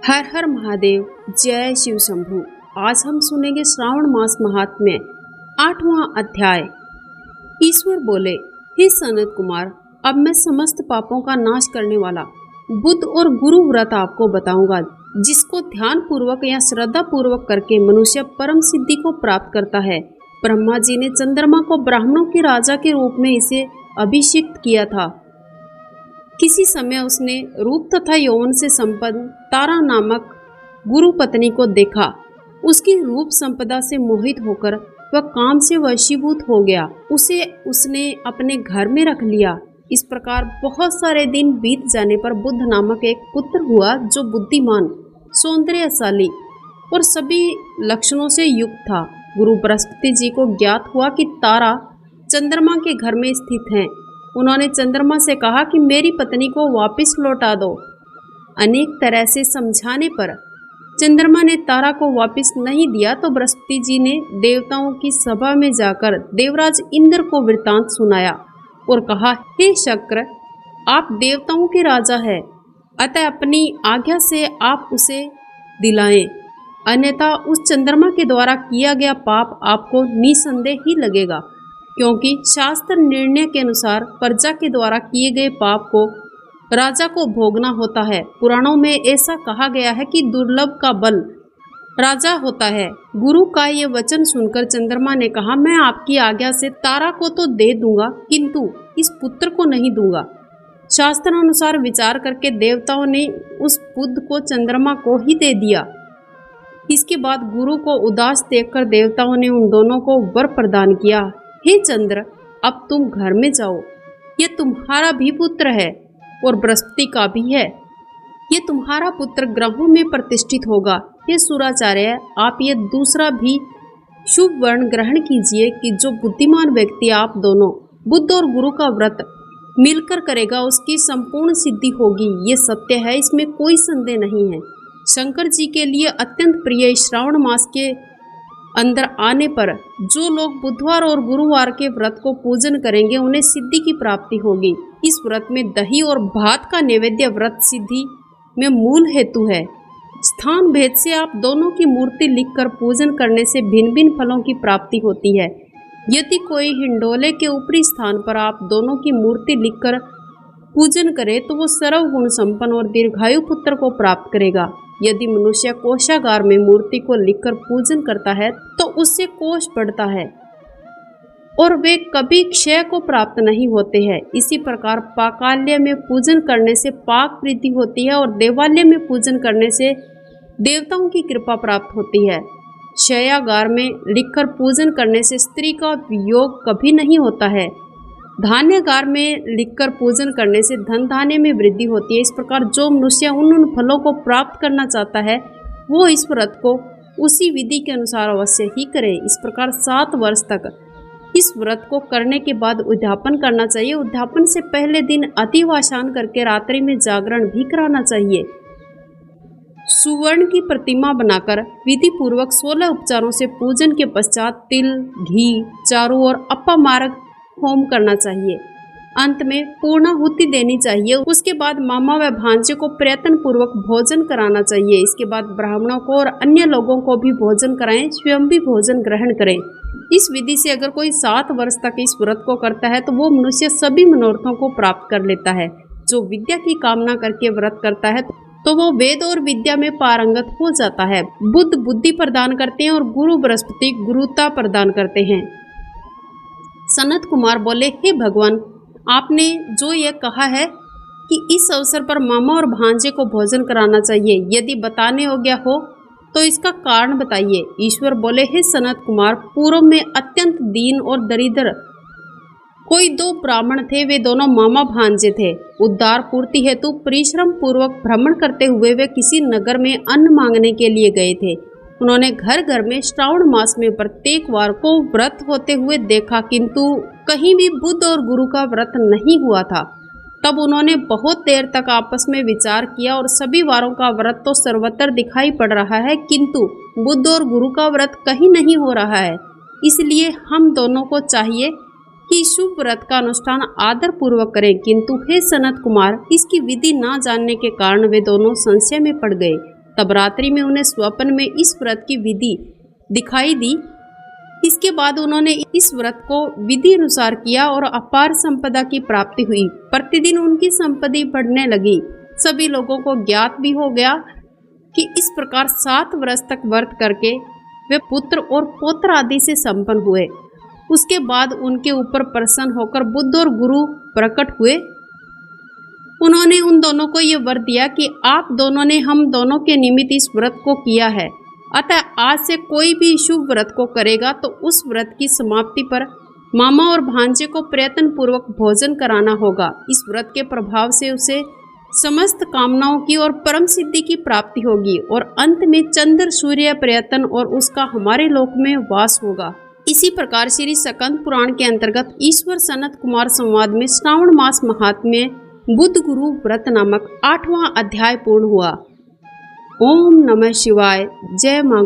हर हर महादेव, जय शिव शंभु। आज हम सुनेंगे श्रावण मास महात्म्य 8वां अध्याय। ईश्वर बोले, हे सनत कुमार, अब मैं समस्त पापों का नाश करने वाला बुद्ध और गुरु व्रत आपको बताऊंगा, जिसको ध्यान पूर्वक या श्रद्धा पूर्वक करके मनुष्य परम सिद्धि को प्राप्त करता है। ब्रह्मा जी ने चंद्रमा को ब्राह्मणों के राजा के रूप में इसे अभिषिक्त किया था। किसी समय उसने रूप तथा यौवन से संपन्न तारा नामक गुरु पत्नी को देखा। उसकी रूप संपदा से मोहित होकर वह काम से वशीभूत हो गया। उसे उसने अपने घर में रख लिया। इस प्रकार बहुत सारे दिन बीत जाने पर बुद्ध नामक एक पुत्र हुआ, जो बुद्धिमान, सौंदर्यशाली और सभी लक्षणों से युक्त था। गुरु बृहस्पति जी को ज्ञात हुआ कि तारा चंद्रमा के घर में स्थित हैं। उन्होंने चंद्रमा से कहा कि मेरी पत्नी को वापस लौटा दो। अनेक तरह से समझाने पर चंद्रमा ने तारा को वापस नहीं दिया, तो बृहस्पति जी ने देवताओं की सभा में जाकर देवराज इंद्र को वृत्तांत सुनाया और कहा, हे शक्र, आप देवताओं के राजा हैं, अतः अपनी आज्ञा से आप उसे दिलाएं, अन्यथा उस चंद्रमा के द्वारा किया गया पाप आपको निसंदेह ही लगेगा, क्योंकि शास्त्र निर्णय के अनुसार प्रजा के द्वारा किए गए पाप को राजा को भोगना होता है। पुराणों में ऐसा कहा गया है कि दुर्लभ का बल राजा होता है। गुरु का ये वचन सुनकर चंद्रमा ने कहा, मैं आपकी आज्ञा से तारा को तो दे दूंगा, किंतु इस पुत्र को नहीं दूंगा। शास्त्रानुसार विचार करके देवताओं ने उस बुद्ध को चंद्रमा को ही दे दिया। इसके बाद गुरु को उदास देखकर देवताओं ने उन दोनों को वर प्रदान किया, हे चंद्र, अब तुम घर में जाओ। ये तुम्हारा भी पुत्र है और बृहस्पति का भी है। ये तुम्हारा पुत्र ग्रहों में प्रतिष्ठित होगा। हे सुराचार्य, आप ये दूसरा भी शुभ वर्ण ग्रहण कीजिए कि जो बुद्धिमान व्यक्ति आप दोनों बुद्ध और गुरु का व्रत मिलकर करेगा, उसकी संपूर्ण सिद्धि होगी। ये सत्य है, इसमें कोई संदेह नहीं है। शंकर जी के लिए अत्यंत प्रिय श्रावण मास के अंदर आने पर जो लोग बुधवार और गुरुवार के व्रत को पूजन करेंगे, उन्हें सिद्धि की प्राप्ति होगी। इस व्रत में दही और भात का नैवेद्य व्रत सिद्धि में मूल हेतु है। स्थान भेद से आप दोनों की मूर्ति लिखकर पूजन करने से भिन्न भिन्न फलों की प्राप्ति होती है। यदि कोई हिंडोले के ऊपरी स्थान पर आप दोनों की मूर्ति लिखकर पूजन करे, तो वो सर्व गुण संपन्न और दीर्घायु पुत्र को प्राप्त करेगा। यदि मनुष्य कोषागार में मूर्ति को लिखकर पूजन करता है, तो उससे कोष बढ़ता है और वे कभी क्षय को प्राप्त नहीं होते हैं। इसी प्रकार पाकाल्य में पूजन करने से पाक वृद्धि होती है और देवालय में पूजन करने से देवताओं की कृपा प्राप्त होती है। शयागार में लिखकर पूजन करने से स्त्री का वियोग कभी नहीं होता है। धान्यगार में लिखकर पूजन करने से धन धान्य में वृद्धि होती है। इस प्रकार जो मनुष्य उन फलों को प्राप्त करना चाहता है, वो इस व्रत को उसी विधि के अनुसार अवश्य ही करे। इस प्रकार 7 वर्ष तक इस व्रत को करने के बाद उद्यापन करना चाहिए। उद्यापन से पहले दिन अतिवासान करके रात्रि में जागरण भी कराना चाहिए। सुवर्ण की प्रतिमा बनाकर विधि पूर्वक 16 उपचारों से पूजन के पश्चात तिल, घी, चारों ओर अपामार्ग होम करना चाहिए। अंत में पूर्णाहुति देनी चाहिए। उसके बाद मामा व भांजे को प्रयत्न पूर्वक भोजन कराना चाहिए। इसके बाद ब्राह्मणों को और अन्य लोगों को भी भोजन कराएं, स्वयं भी भोजन ग्रहण करें। इस विधि से अगर कोई 7 वर्ष तक इस व्रत को करता है, तो वो मनुष्य सभी मनोरथों को प्राप्त कर लेता है। जो विद्या की कामना करके व्रत करता है, तो वो वेद और विद्या में पारंगत हो जाता है। बुद्ध बुद्धि प्रदान करते हैं और गुरु बृहस्पति गुरुता प्रदान करते हैं। सनत कुमार बोले, हे भगवान, आपने जो यह कहा है कि इस अवसर पर मामा और भांजे को भोजन कराना चाहिए, यदि बताने योग्य हो तो इसका कारण बताइए। ईश्वर बोले, हे सनत कुमार, पूर्व में अत्यंत दीन और दरिद्र कोई 2 ब्राह्मण थे। वे दोनों मामा भांजे थे। उद्धार पूर्ति हेतु परिश्रम पूर्वक भ्रमण करते हुए वे किसी नगर में अन्न मांगने के लिए गए थे। उन्होंने घर घर में श्रावण मास में प्रत्येक वार को व्रत होते हुए देखा, किंतु कहीं भी बुद्ध और गुरु का व्रत नहीं हुआ था। तब उन्होंने बहुत देर तक आपस में विचार किया और सभी वारों का व्रत तो सर्वत्र दिखाई पड़ रहा है, किंतु बुद्ध और गुरु का व्रत कहीं नहीं हो रहा है। इसलिए हम दोनों को चाहिए कि शुभ व्रत का अनुष्ठान आदर पूर्वक करें। किंतु हे सनत कुमार, इसकी विधि ना जानने के कारण वे दोनों संशय में पड़ गए। तब रात्रि में उन्हें स्वप्न में इस व्रत की विधि दिखाई दी। इसके बाद उन्होंने इस व्रत को विधि अनुसार किया और अपार संपदा की प्राप्ति हुई। प्रतिदिन उनकी संपत्ति बढ़ने लगी। सभी लोगों को ज्ञात भी हो गया कि इस प्रकार 7 वर्ष तक व्रत करके वे पुत्र और पौत्र आदि से संपन्न हुए। उसके बाद उनके ऊपर प्रसन्न होकर बुद्ध और गुरु प्रकट हुए। उन्होंने उन दोनों को ये वर दिया कि आप दोनों ने हम दोनों के निमित्त इस व्रत को किया है, अतः आज से कोई भी शुभ व्रत को करेगा तो उस व्रत की समाप्ति पर मामा और भांजे को प्रयत्न पूर्वक भोजन कराना होगा। इस व्रत के प्रभाव से उसे समस्त कामनाओं की और परम सिद्धि की प्राप्ति होगी और अंत में चंद्र सूर्य प्रयत्न और उसका हमारे लोक में वास होगा। इसी प्रकार श्री स्कंद पुराण के अंतर्गत ईश्वर सनत कुमार संवाद में श्रावण मास महात्म्य बुद्ध गुरु व्रत नामक 8वां अध्याय पूर्ण हुआ। ओम नमः शिवाय। जय मां।